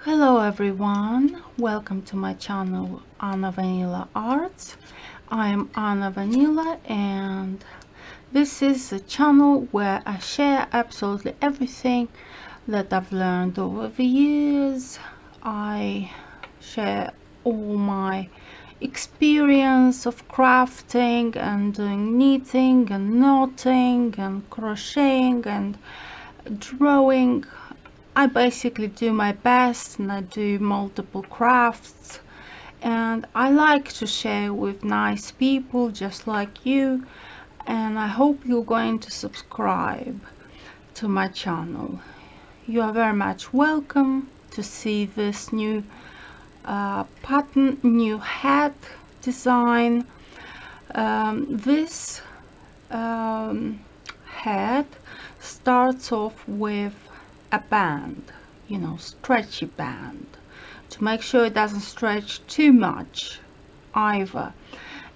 Hello everyone, welcome to my channel Anna Vanila Arts. I'm Anna Vanila and this is a channel where I share absolutely everything that I've learned over the years. I share all my experience of crafting and doing knitting and knotting and crocheting and drawing. I basically do my best and I do multiple crafts, and I like to share with nice people just like you, and I hope you're going to subscribe to my channel. You are very much welcome to see this new pattern, new hat design. This hat starts off with a band, stretchy band, to make sure it doesn't stretch too much either.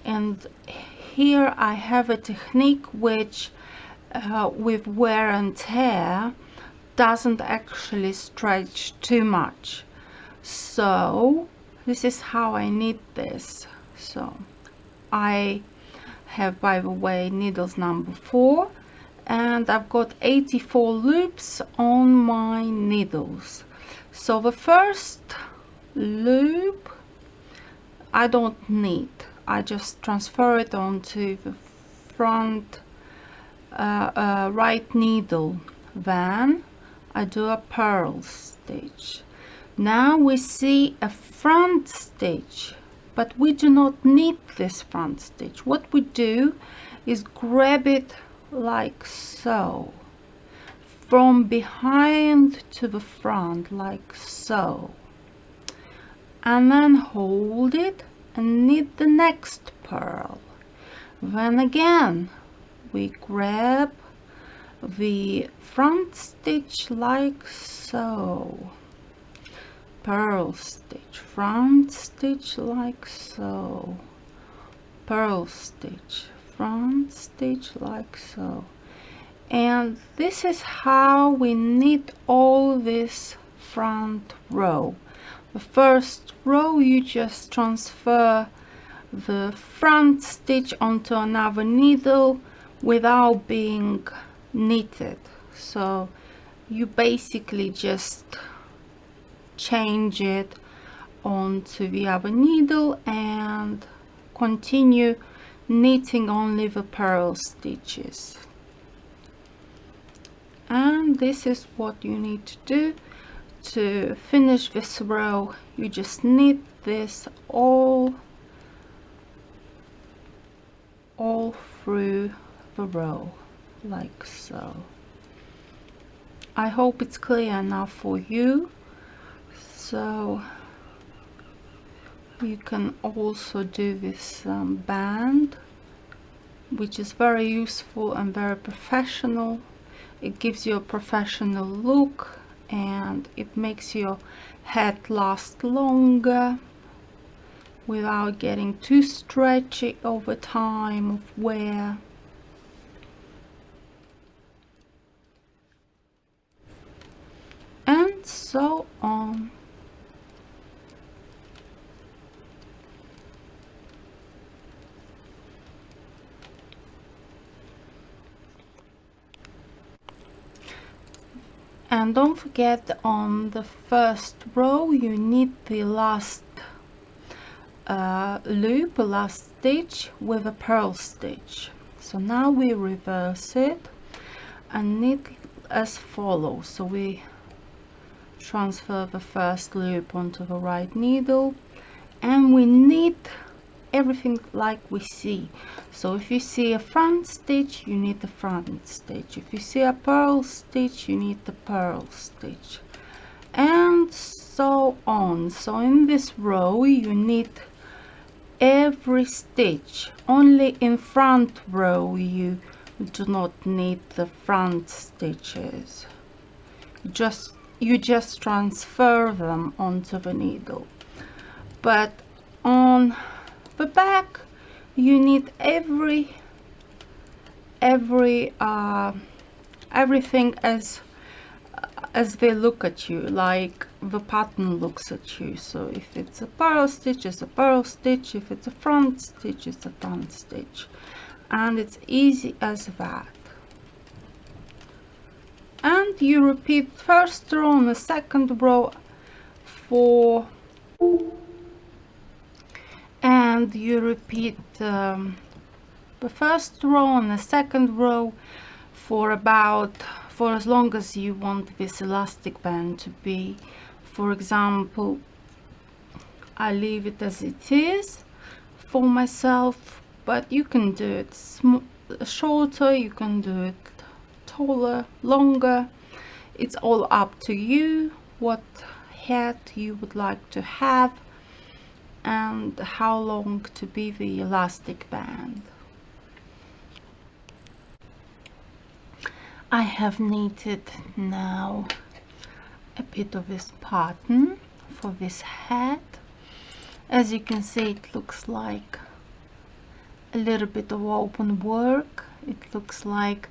And here I have a technique which with wear and tear doesn't actually stretch too much. So this is how I knit this. So I have, by the way, needles number 4, and I've got 84 loops on my needles. So the first loop I don't knit, I just transfer it onto the front right needle. Then I do a purl stitch. Now we see a front stitch, but we do not knit this front stitch. What we do is grab it like so, from behind to the front, like so, and then hold it and knit the next purl. Then again we grab the front stitch like so, purl stitch, front stitch like so, purl stitch, front stitch like so. And this is how we knit all this front row. The first row you just transfer the front stitch onto another needle without being knitted. So you basically just change it onto the other needle and continue knitting only the purl stitches. And this is what you need to do to finish this row. You just knit this all through the row like so. I hope it's clear enough for you. So you can also do this band, which is very useful and very professional. It gives you a professional look and it makes your hat last longer without getting too stretchy over time of wear. And so on. And don't forget, on the first row you knit the last loop, last stitch, with a purl stitch. So now we reverse it and knit as follows. So we transfer the first loop onto the right needle and we knit everything like we see. So if you see a front stitch, you knit the front stitch. If you see a purl stitch, you knit the purl stitch, and so on. So in this row you knit every stitch. Only in front row you do not knit the front stitches. You just transfer them onto the needle. But on the back you knit everything as as they look at you, like the pattern looks at you. So if it's a purl stitch, it's a purl stitch. If it's a front stitch, it's a front stitch. And it's easy as that. And you repeat first row and the second row for, and you repeat the first row and the second row for as long as you want this elastic band to be. For example, I leave it as it is for myself, but you can do it shorter, you can do it taller, longer. It's all up to you what head you would like to have and how long to be the elastic band. I have knitted now a bit of this pattern for this head. As you can see, it looks like a little bit of open work. It looks like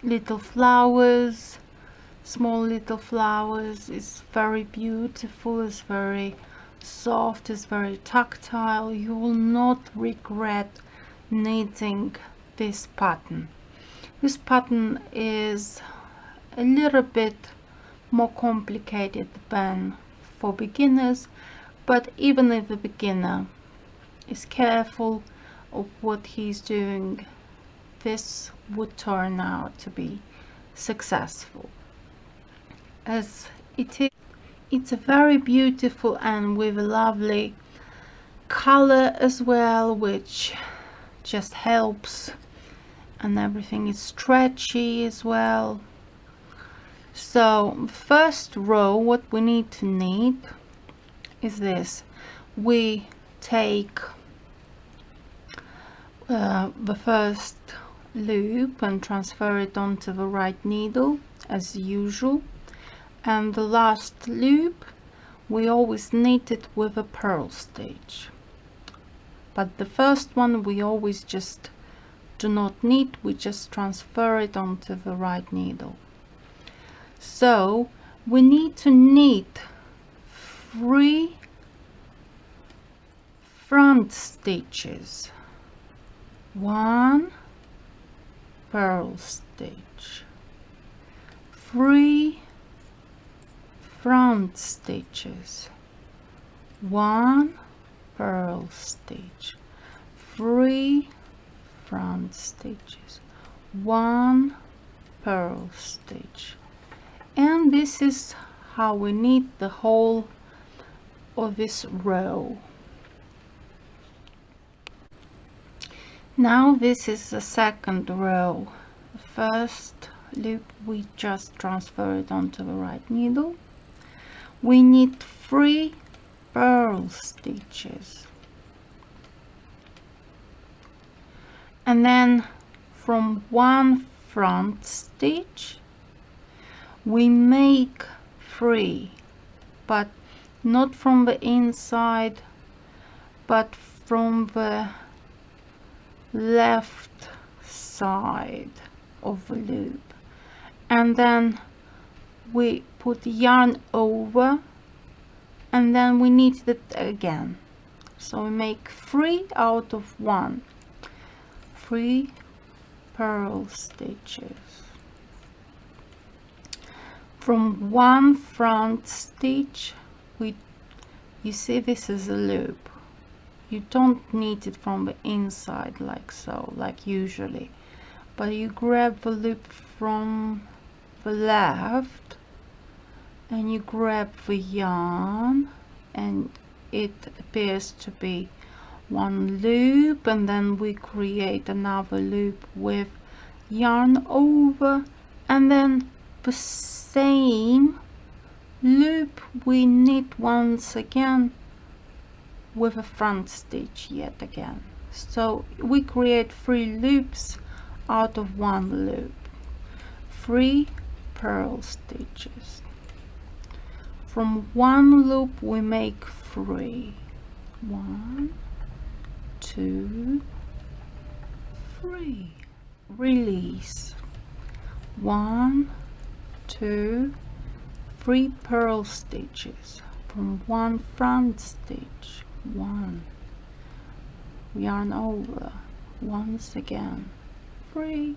little flowers, small little flowers. It's very beautiful, it's very soft, it's very tactile. You will not regret knitting this pattern. This pattern is a little bit more complicated than for beginners, but even if the beginner is careful of what he's doing, this would turn out to be successful. As it's a very beautiful and with a lovely color as well, which just helps, and everything is stretchy as well. So first row, what we need to knit is this. We take the first loop and transfer it onto the right needle as usual, and the last loop we always knit it with a purl stitch, but the first one we always just do not knit, we just transfer it onto the right needle. So we need to knit 3 front stitches, 1 purl stitch, 3 front stitches, 1 purl stitch, 3 front stitches, 1 purl stitch. And this is how we knit the whole of this row. Now this is the second row. The first loop we just transfer it onto the right needle. We knit 3 purl stitches, and then from 1 front stitch we make 3, but not from the inside, but from the left side of the loop, and then we put yarn over, and then we knit it again. So we make 3 out of 1, 3 purl stitches. From 1 front stitch, you see this is a loop. You don't knit it from the inside like so, like usually, but you grab the loop from the left and you grab the yarn, and it appears to be 1 loop, and then we create another loop with yarn over, and then the same loop we knit once again with a front stitch yet again. So we create 3 loops out of 1 loop, 3 purl stitches. From 1 loop we make 3, 1, 2, 3, release, 1, 2, 3 purl stitches from one front stitch, 1, yarn over, once again, 3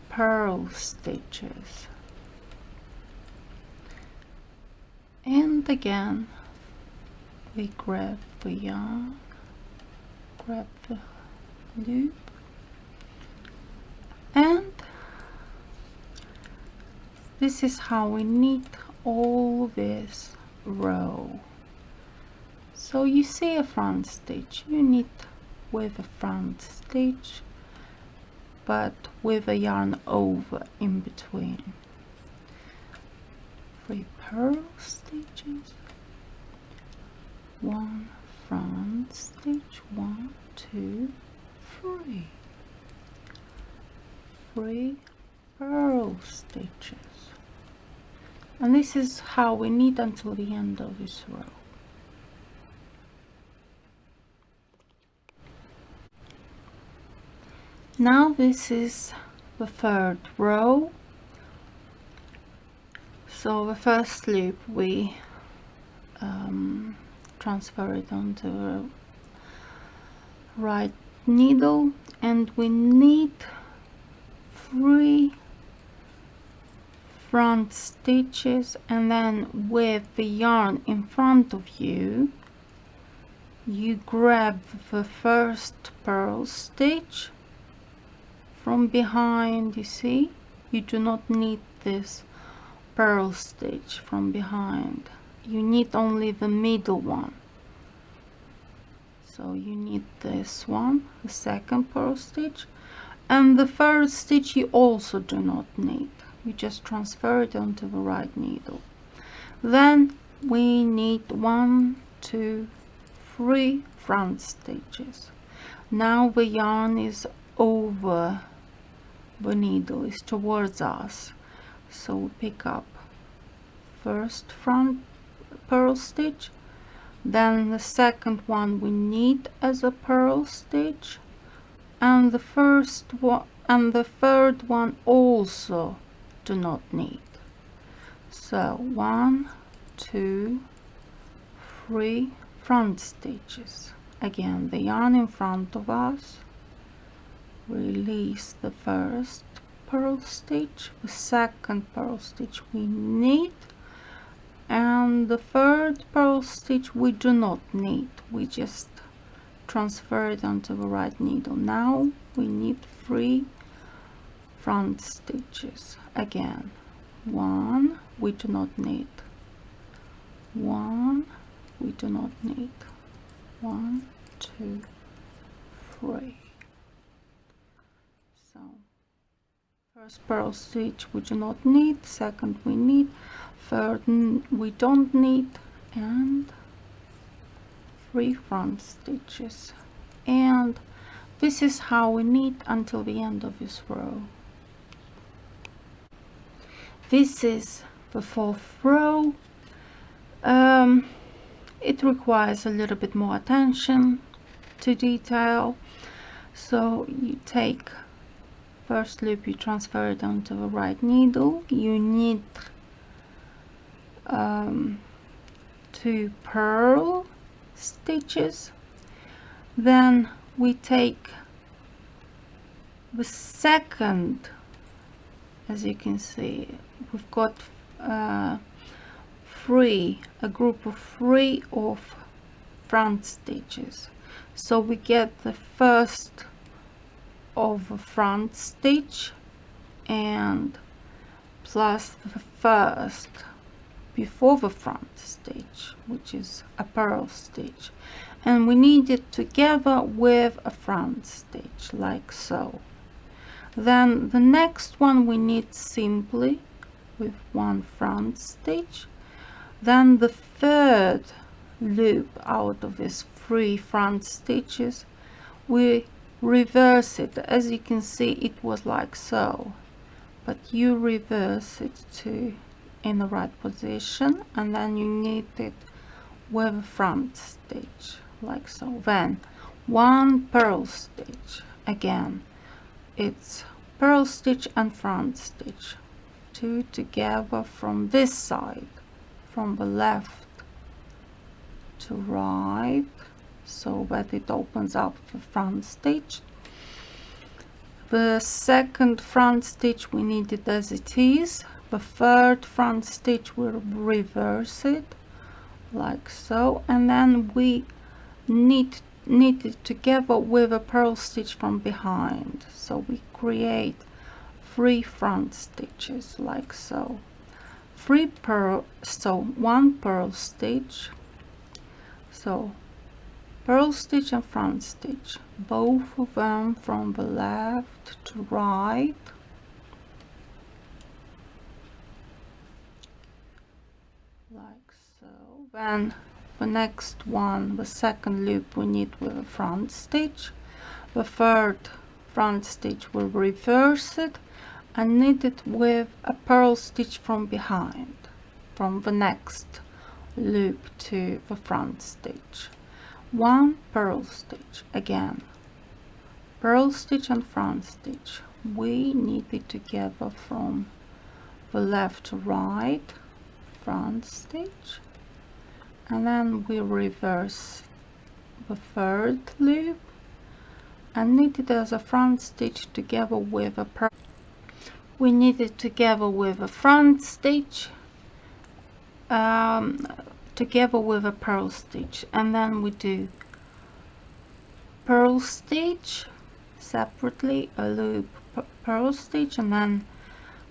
purl stitches, and again we grab the yarn, grab the loop, and this is how we knit all this row. So you see a front stitch, you knit with a front stitch but with a yarn over in between. 3 purl stitches, 1 front stitch, 1, 2, 3, 3 purl stitches, and this is how we knit until the end of this row. Now this is the third row. So the first loop we transfer it onto the right needle, and we knit 3 front stitches, and then with the yarn in front of you, you grab the first purl stitch from behind. You see, you do not need this purl stitch from behind, you need only the middle one. So you need this one, the second purl stitch, and the first stitch you also do not need, you just transfer it onto the right needle. Then we need 1, 2, 3 front stitches. Now the yarn is over the needle, is towards us, so we pick up first front purl stitch, then the second one we need as a purl stitch, and the first one and the third one also do not need. So 1, 2, 3 front stitches, again the yarn in front of us, release the first purl stitch, the second purl stitch we need, and the third purl stitch we do not need, we just transfer it onto the right needle. Now we need 3 front stitches, again 1 we do not need, 1 we do not need, 1, 2, 3. So first purl stitch we do not need, second we need, third we don't need, and 3 front stitches, and this is how we knit until the end of this row. This is the 4th row. It requires a little bit more attention to detail, so you take first loop, you transfer it onto the right needle, you knit 2 purl stitches, then we take the second, as you can see we've got a group of 3 of front stitches, so we get the first of a front stitch and plus the first before the front stitch, which is a purl stitch, and we knit it together with a front stitch like so. Then the next one we knit simply with 1 front stitch, then the third loop out of these 3 front stitches we reverse it. As you can see, it was like so, but you reverse it to in the right position, and then you knit it with a front stitch like so. Then 1 purl stitch, again it's purl stitch and front stitch, 2 together from this side, from the left to right, so that it opens up the front stitch. The second front stitch we need it as it is. The third front stitch we'll reverse it like so, and then we knit it together with a purl stitch from behind, so we create 3 front stitches like so. 1 purl stitch, so purl stitch and front stitch, both of them from the left to right, like so. Then the next one, the second loop, we knit with a front stitch. The third front stitch will reverse it and knit it with a purl stitch from behind, from the next loop to the front stitch. 1 purl stitch, again purl stitch and front stitch, we knit it together from the left to right, front stitch, and then we reverse the third loop and knit it as a front stitch together with a purl. We knit it together with a front stitch together with a purl stitch, and then we do purl stitch separately, a loop, purl stitch, and then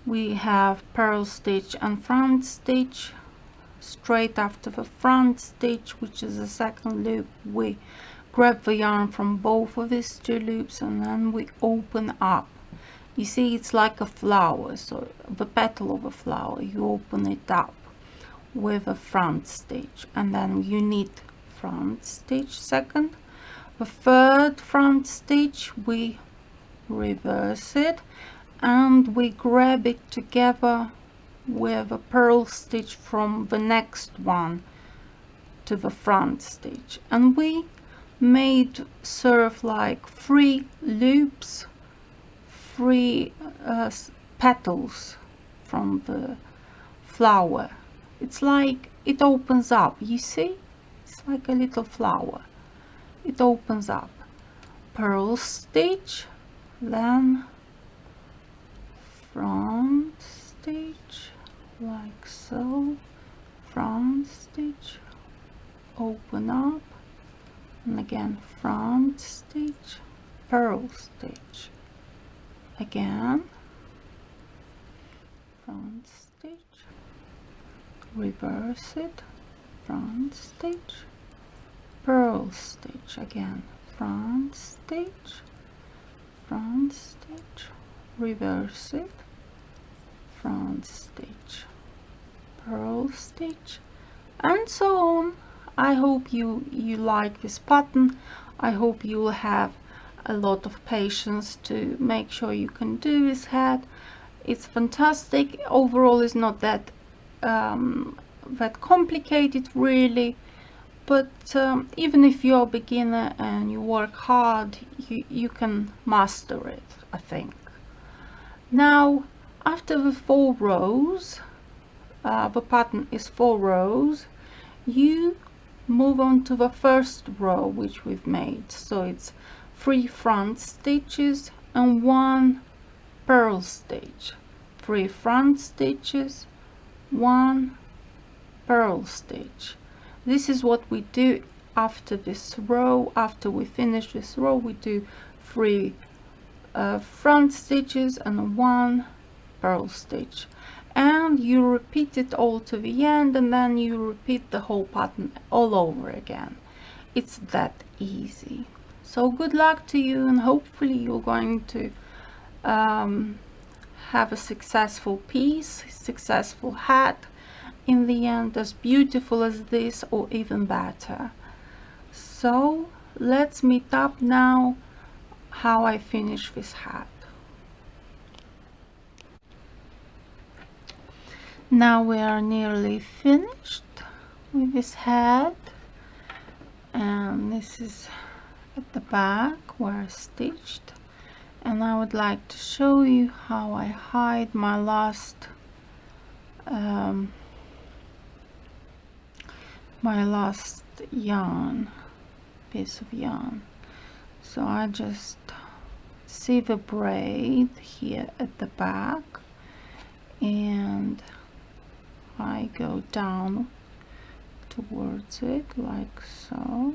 we have purl stitch and front stitch. Straight after the front stitch, which is the second loop, we grab the yarn from both of these 2 loops and then we open up. You see, it's like a flower, so the petal of a flower, you open it up with a front stitch, and then you knit front stitch second. The third front stitch we reverse it and we grab it together with a purl stitch from the next one to the front stitch, and we made serve like 3 loops, 3 petals from the flower. It's like it opens up, you see, it's like a little flower, it opens up. Purl stitch, then front stitch like so, front stitch, open up, and again front stitch, purl stitch, again front stitch, reverse it, front stitch, purl stitch, again front stitch, reverse it, front stitch, purl stitch, and so on. I hope you like this pattern. I hope you will have a lot of patience to make sure you can do this hat. It's fantastic. Overall, it's not that that complicated really, but even if you're a beginner and you work hard, you can master it, I think. Now, after the 4 rows, the pattern is 4 rows, you move on to the first row which we've made. So it's 3 front stitches and 1 purl stitch, 3 front stitches, 1 purl stitch. This is what we do after this row. After we finish this row, we do 3 front stitches and 1 purl stitch, and you repeat it all to the end, and then you repeat the whole pattern all over again. It's that easy. So good luck to you, and hopefully you're going to have a successful piece, successful hat in the end, as beautiful as this or even better. So let's meet up now how I finish this hat. Now we are nearly finished with this hat, and this is at the back where I stitched, and I would like to show you how I hide my last yarn, piece of yarn. So I just sieve a braid here at the back, and I go down towards it like so.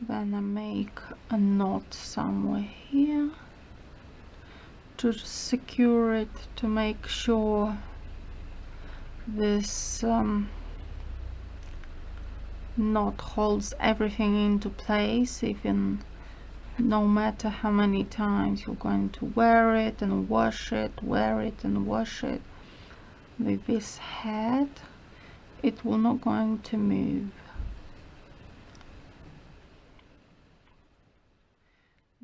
Then I make a knot somewhere here to secure it, to make sure this knot holds everything into place, even no matter how many times you're going to wear it and wash it, wear it and wash it. With this head, it will not going to move.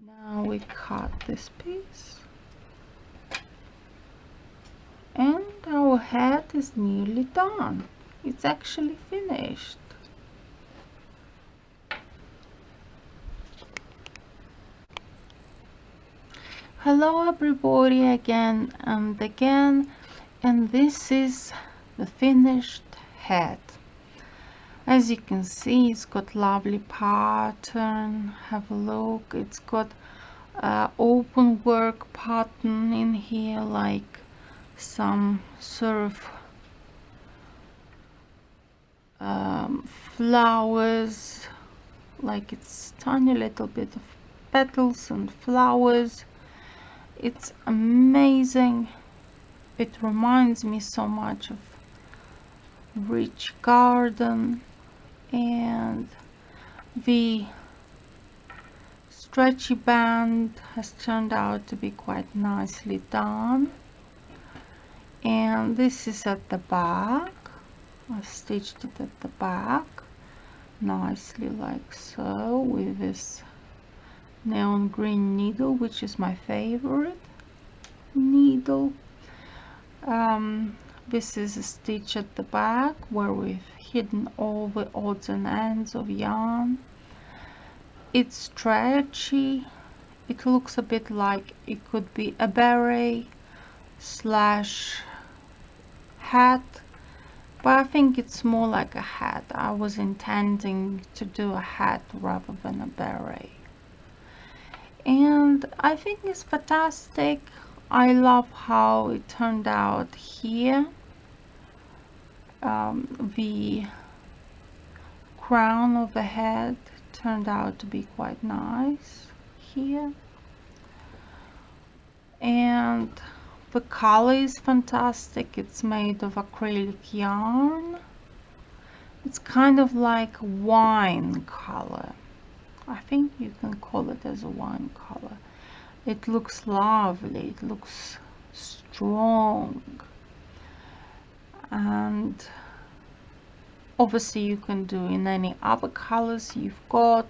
Now we cut this piece, and our head is nearly done. It's actually finished. Hello everybody again and again, and this is the finished head. As you can see, it's got lovely pattern. Have a look. It's got open work pattern in here, like some sort of flowers, like it's tiny little bit of petals and flowers. It's amazing. It reminds me so much of rich garden, and the stretchy band has turned out to be quite nicely done. And this is at the back. I've stitched it at the back nicely like so, with this neon green needle, which is my favorite needle. This is a stitch at the back where we've hidden all the odds and ends of yarn. It's stretchy. It looks a bit like it could be a beret slash hat, but I think it's more like a hat. I was intending to do a hat rather than a beret, and I think it's fantastic. I love how it turned out here. The crown of the head turned out to be quite nice here, and the color is fantastic. It's made of acrylic yarn. It's kind of like wine color. I think you can call it as a wine color. It looks lovely. It looks strong, and obviously you can do in any other colors you've got,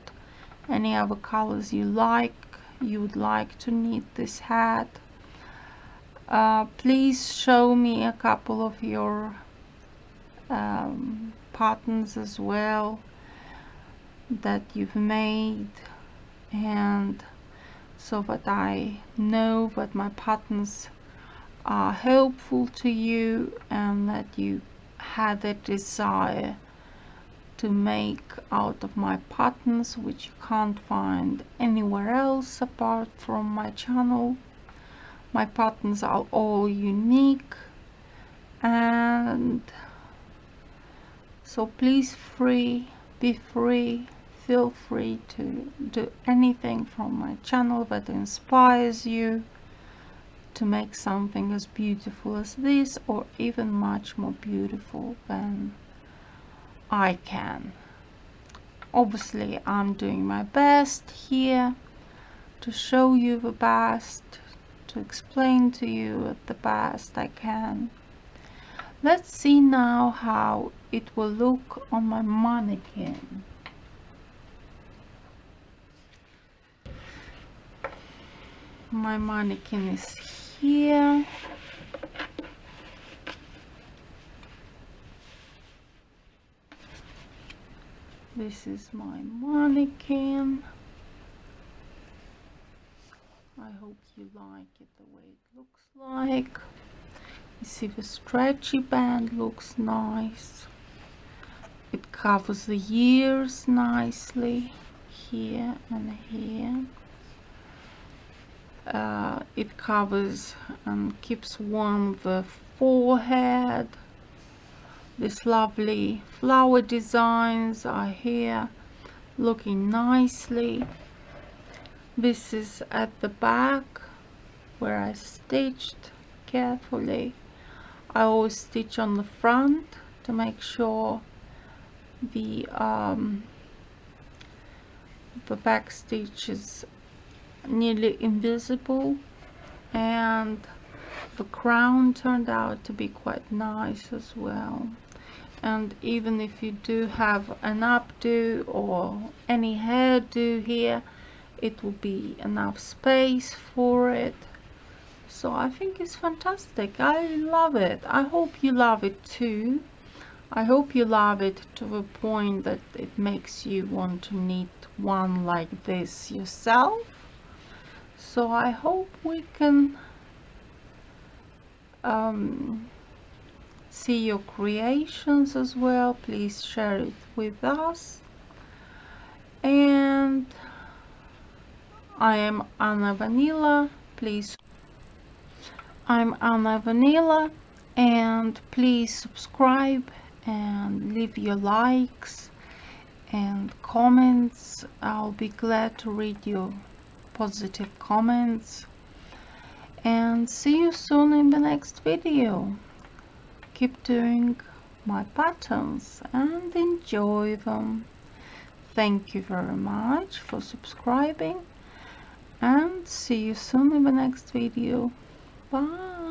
any other colors you would like to knit this hat. Please show me a couple of your patterns as well that you've made, and so that I know that my patterns are helpful to you and that you had a desire to make out of my patterns, which you can't find anywhere else apart from my channel. My patterns are all unique, and so please be free, feel free to do anything from my channel that inspires you to make something as beautiful as this, or even much more beautiful than I can. Obviously, I'm doing my best here to show you the best, to explain to you the best I can. Let's see now how it will look on my mannequin. My mannequin is here. This is my mannequin. I hope you like it the way it looks like. You see the stretchy band looks nice. It covers the ears nicely here and here. It covers and keeps warm the forehead. These lovely flower designs are here looking nicely. This is at the back where I stitched carefully. I always stitch on the front to make sure the back stitch is nearly invisible, and the crown turned out to be quite nice as well. And even if you do have an updo or any hairdo here, it will be enough space for it. So I think it's fantastic. I love it. I hope you love it too. I hope you love it to the point that it makes you want to knit one like this yourself. So I hope we can see your creations as well. Please share it with us. And I am Anna Vanila. I'm Anna Vanila, and please subscribe and leave your likes and comments. I'll be glad to read your positive comments, and see you soon in the next video. Keep doing my patterns and enjoy them. Thank you very much for subscribing, and see you soon in the next video. Bye.